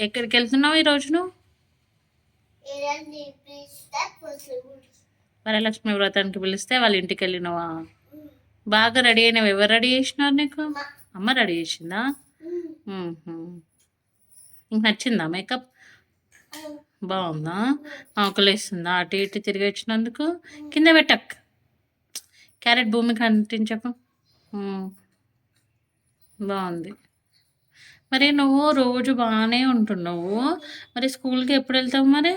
ఎక్కడికి వెళ్తున్నావు ఈరోజు నువ్వు? వరలక్ష్మి వ్రతానికి పిలిస్తే వాళ్ళ ఇంటికి వెళ్ళినవా? బాగా రెడీ అయినావు. ఎవరు రెడీ చేసినారు నీకు? అమ్మ రెడీ చేసిందా? నీకు నచ్చిందా మేకప్? బాగుందా? ఆకులేస్తుందా అటు ఇటు తిరిగి వచ్చినందుకు? కింద పెట్టక్ క్యారెట్ భూమికి అంటించకు. బాగుంది. మరి నువ్వు రోజు బాగానే ఉంటున్నావు, మరి స్కూల్కి ఎప్పుడు వెళ్తావు? మరి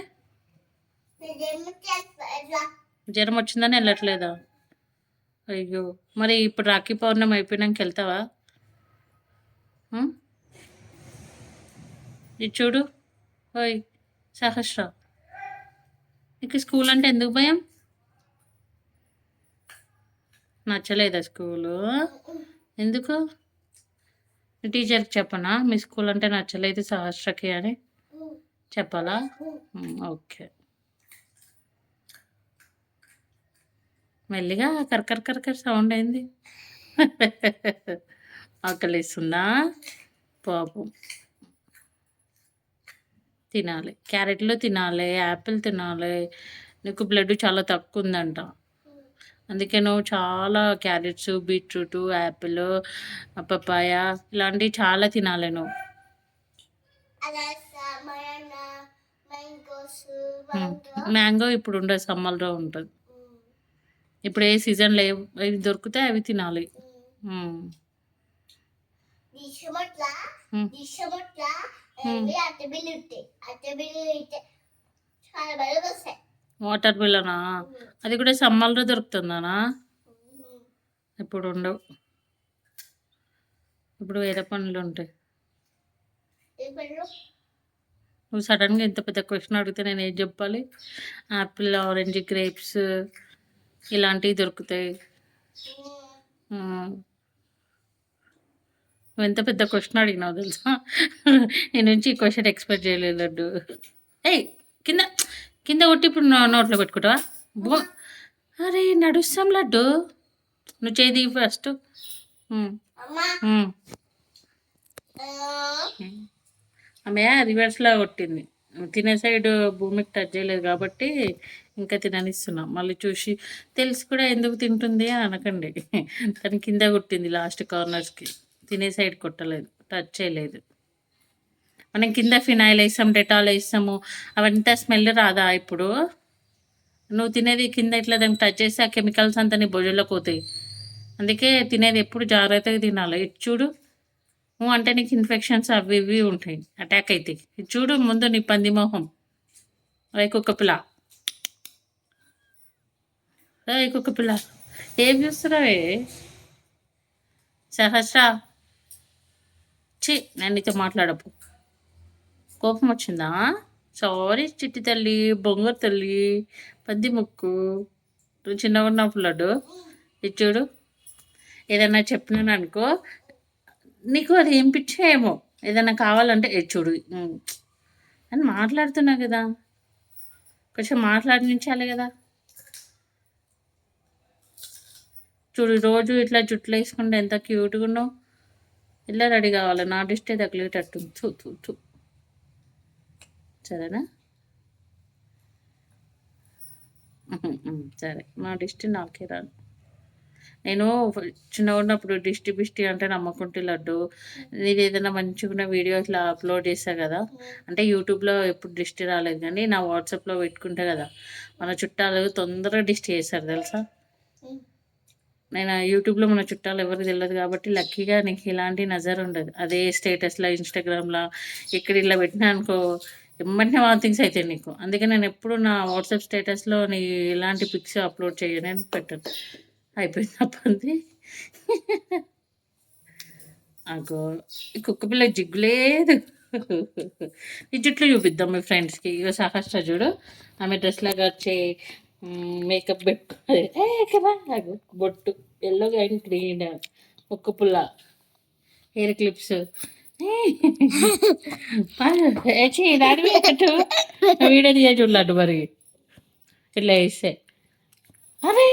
జ్వరం వచ్చిందని వెళ్ళట్లేదా? అయ్యో, మరి ఇప్పుడు రాఖీ పౌర్ణమి అయిపోయినాక వెళ్తావా? ఇది చూడు, ఓయ్ సహస్ర, నీకు స్కూల్ అంటే ఎందుకు భయం? నచ్చలేదా స్కూలు? ఎందుకు? టీచర్కి చెప్పనా మీ స్కూల్ అంటే నచ్చలేదు సహస్రకి అని చెప్పాలా? ఓకే. మెల్లిగా కరకర కరకర సౌండ్ అయింది. ఆకలిస్తుందా? పాపం. తినాలి, క్యారెట్లు తినాలి, యాపిల్ తినాలి. నీకు బ్లడ్ చాలా తక్కువ ఉందంట, అందుకే నువ్వు చాలా క్యారెట్స్, బీట్రూట్, యాపిల్, పపాయ ఇలాంటివి చాలా తినాలి నువ్వు. మ్యాంగో ఇప్పుడు ఉండదు, సమ్మర్లో ఉంటుంది. ఇప్పుడు ఏ సీజన్లో ఏవి దొరికితే అవి తినాలి. వాటర్ మిలనా? అది కూడా సమ్మర్లో దొరుకుతుందానా? ఇప్పుడు ఉండవు, ఇప్పుడు వేరే పనులు ఉంటాయి. నువ్వు సడన్గా ఇంత పెద్ద క్వశ్చన్ అడిగితే నేను ఏం చెప్పాలి? యాపిల్, ఆరెంజ్, గ్రేప్స్ ఇలాంటివి దొరుకుతాయి. నువ్వు ఎంత పెద్ద క్వశ్చన్ అడిగినావు తెలుసా? నేను నుంచి ఈ క్వశ్చన్ ఎక్స్పెక్ట్ చేయలేదు లడ్డు. ఏయ్, కింద కింద కొట్టి ఇప్పుడు నోట్లో పెట్టుకుంటావా? బో, అరే నడుస్తాం లడ్డు, నువ్వు చేయి ఫస్ట్. ఆమె రివర్స్లో కొట్టింది, తినే సైడ్ భూమికి టచ్ చేయలేదు కాబట్టి ఇంకా తిననిస్తున్నాం. మళ్ళీ చూసి తెలిసి కూడా ఎందుకు తింటుంది అని అనకండి. తను కింద కొట్టింది లాస్ట్ కార్నర్స్కి, తినే సైడ్ కొట్టలేదు, టచ్ చేయలేదు. మనం కింద ఫినాయిల్ వేస్తాం, డెటాల్ వేస్తాము, అవంతా స్మెల్ రాదా? ఇప్పుడు నువ్వు తినేది కింద ఇట్లా దాన్ని టచ్ చేస్తే ఆ కెమికల్స్ అంతా నీ భోజనంలోకి పోతాయి. అందుకే తినేది ఎప్పుడు జాగ్రత్తగా తినాలి. ఇది చూడు, నువ్వు అంటే నీకు ఇన్ఫెక్షన్స్ అవి ఇవి ఉంటాయి, అటాక్ అవుతాయి. ఇది చూడు ముందు నీ పంది మొహం. కుక్క పిల్ల, కుక్క పిల్ల, ఏం చూస్తున్నావే? సహస్ర, చి నేను నీతో మాట్లాడపు. కోపం వచ్చిందా? సారీ చిట్టి తల్లి, బొంగరు తల్లి, పంది ముక్కు. నువ్వు చిన్నగా ఉన్నప్పుడు లడ్డు, ఇది చూడు, ఏదన్నా చెప్పినాను అనుకో, నీకు అది ఏం పిచ్చేమో, ఏదైనా కావాలంటే చూడు అని మాట్లాడుతున్నా కదా, కొంచెం మాట్లాడించాలి కదా. చూడు, రోజు ఇట్లా జుట్లు వేసుకుంటే ఎంత క్యూట్గా ఉన్నావు. ఇలా రెడీ కావాలి, నా డిస్టే తగిలేటట్టు. చూ సరేనా? సరే, నా డిస్టి నాకే రాను. నేను చిన్నగా ఉన్నప్పుడు బిష్టి అంటే నమ్మకుంటే లడ్డు, నేను ఏదైనా మంచిగా వీడియో ఇట్లా అప్లోడ్ చేస్తా కదా, అంటే యూట్యూబ్లో ఎప్పుడు డిస్టి రాలేదు, కానీ నా వాట్సాప్లో పెట్టుకుంటే కదా మన చుట్టాలు తొందరగా డిస్టి చేస్తారు తెలుసా. నేను యూట్యూబ్లో మన చుట్టాలు ఎవరికి తెలియదు కాబట్టి లక్కీగా నీకు ఇలాంటి నజర్ ఉండదు. అదే స్టేటస్లో, ఇన్స్టాగ్రామ్లో ఇక్కడ ఇలా పెట్టినా అనుకో, ఎమ్మటే వాంతింగ్స్ అవుతాయి నీకు. అందుకే నేను ఎప్పుడు నా వాట్సాప్ స్టేటస్లో నీ ఇలాంటి పిక్స్ అప్లోడ్ చేయను, పెట్టను. అయిపోయింది తప్పంది. అగో, ఈ కుక్క పిల్ల జిగ్గులేదు. ఈ జుట్లు చూపిద్దాం మీ ఫ్రెండ్స్కి. ఇక సహస్ర చూడు, ఆమె డ్రెస్ లాగా వచ్చే మేకప్ పెట్టుకోలేదు, బొట్టు ఎల్లో అండ్ గ్రీన్, కుక్క పుల్ల, హెయిర్ క్లిప్స్. వీడియో తీయ చూడలేదు మరి ఇట్లా వేస్తే. అరే